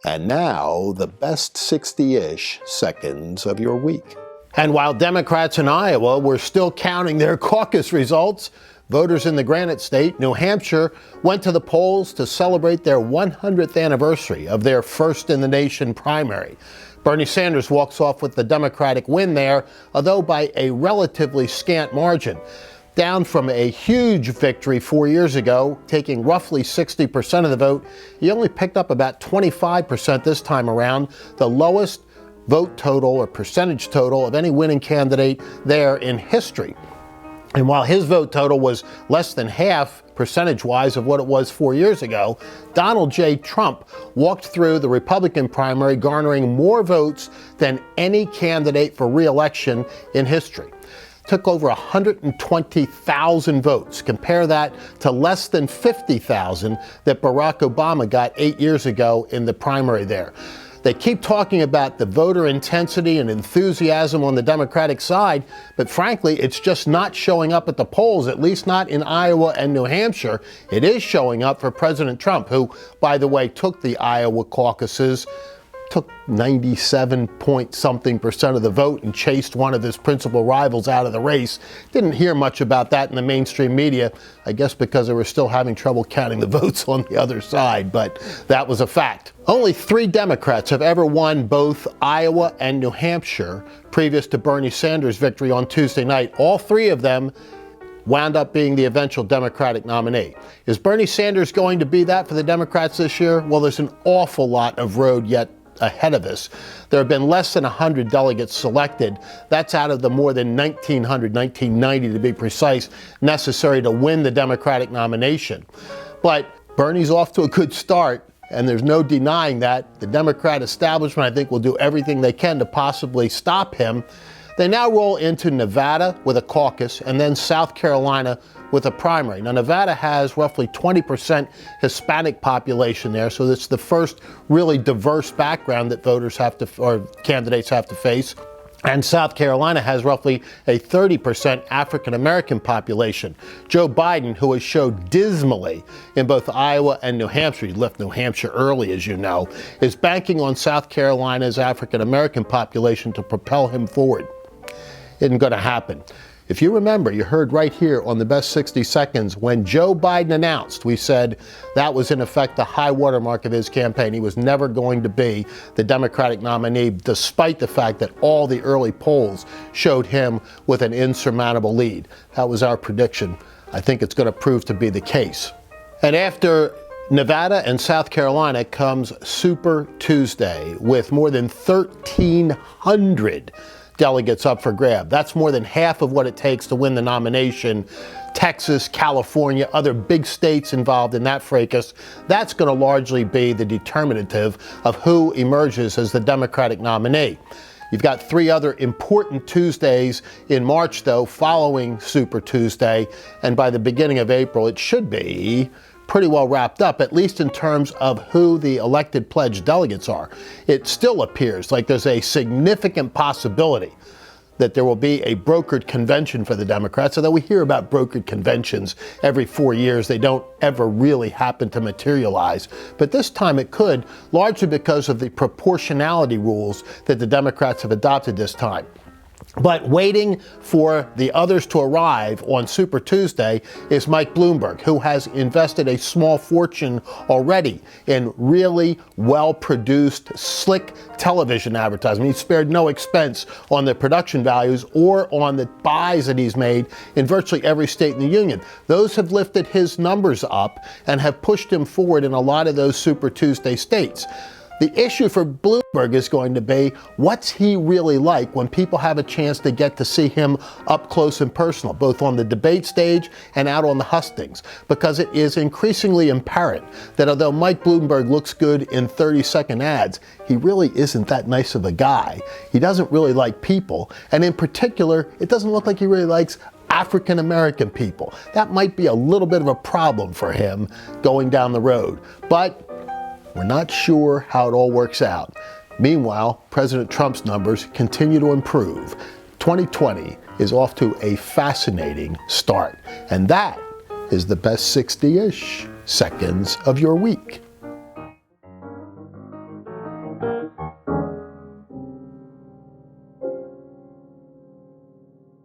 And now, the best 60-ish seconds of your week. And while Democrats in Iowa were still counting their caucus results, voters in the Granite State, New Hampshire, went to the polls to celebrate their 100th anniversary of their first-in-the-nation primary. Bernie Sanders walks off with the Democratic win there, although by a relatively scant margin. Down from a huge victory 4 years ago, taking roughly 60% of the vote, he only picked up about 25% this time around, the lowest vote total or percentage total of any winning candidate there in history. And while his vote total was less than half percentage-wise of what it was 4 years ago, Donald J. Trump walked through the Republican primary garnering more votes than any candidate for re-election in history. Took over 120,000 votes. Compare that to less than 50,000 that Barack Obama got 8 years ago in the primary there. They keep talking about the voter intensity and enthusiasm on the Democratic side, but frankly, it's just not showing up at the polls, at least not in Iowa and New Hampshire. It is showing up for President Trump, who, by the way, took the Iowa caucuses, took 97-point-something% of the vote and chased one of his principal rivals out of the race. Didn't hear much about that in the mainstream media, I guess because they were still having trouble counting the votes on the other side, but that was a fact. Only 3 Democrats have ever won both Iowa and New Hampshire previous to Bernie Sanders' victory on Tuesday night. All 3 of them wound up being the eventual Democratic nominee. Is Bernie Sanders going to be that for the Democrats this year? Well, there's an awful lot of road yet ahead of us. There have been less than 100 delegates selected. That's out of the more than 1990 to be precise, necessary to win the Democratic nomination. But Bernie's off to a good start, and there's no denying that. The Democrat establishment, I think, will do everything they can to possibly stop him. They now roll into Nevada with a caucus and then South Carolina with a primary. Now, Nevada has roughly 20% Hispanic population there, so it's the first really diverse background that voters have to, or candidates have to face. And South Carolina has roughly a 30% African-American population. Joe Biden, who has showed dismally in both Iowa and New Hampshire, he left New Hampshire early, as you know, is banking on South Carolina's African-American population to propel him forward. Isn't going to happen. If you remember, you heard right here on the best 60 seconds, when Joe Biden announced, we said that was in effect the high watermark of his campaign. He was never going to be the Democratic nominee, despite the fact that all the early polls showed him with an insurmountable lead. That was our prediction. I think it's going to prove to be the case. And after Nevada and South Carolina comes Super Tuesday with more than 1,300 delegates up for grab. That's more than half of what it takes to win the nomination. Texas, California, other big states involved in that fracas. That's going to largely be the determinative of who emerges as the Democratic nominee. You've got 3 other important Tuesdays in March, though, following Super Tuesday, and by the beginning of April, it should be pretty well wrapped up, at least in terms of who the elected pledged delegates are. It still appears like there's a significant possibility that there will be a brokered convention for the Democrats, although we hear about brokered conventions every 4 years. They don't ever really happen to materialize. But this time it could, largely because of the proportionality rules that the Democrats have adopted this time. But waiting for the others to arrive on Super Tuesday is Mike Bloomberg, who has invested a small fortune already in really well-produced, slick television advertising. He spared no expense on the production values or on the buys that he's made in virtually every state in the union. Those have lifted his numbers up and have pushed him forward in a lot of those Super Tuesday states. The issue for Bloomberg is going to be, what's he really like when people have a chance to get to see him up close and personal, both on the debate stage and out on the hustings? Because it is increasingly apparent that although Mike Bloomberg looks good in 30-second ads, he really isn't that nice of a guy. He doesn't really like people, and in particular, it doesn't look like he really likes African-American people. That might be a little bit of a problem for him going down the road. But we're not sure how it all works out. Meanwhile, President Trump's numbers continue to improve. 2020 is off to a fascinating start. And that is the best 60-ish seconds of your week.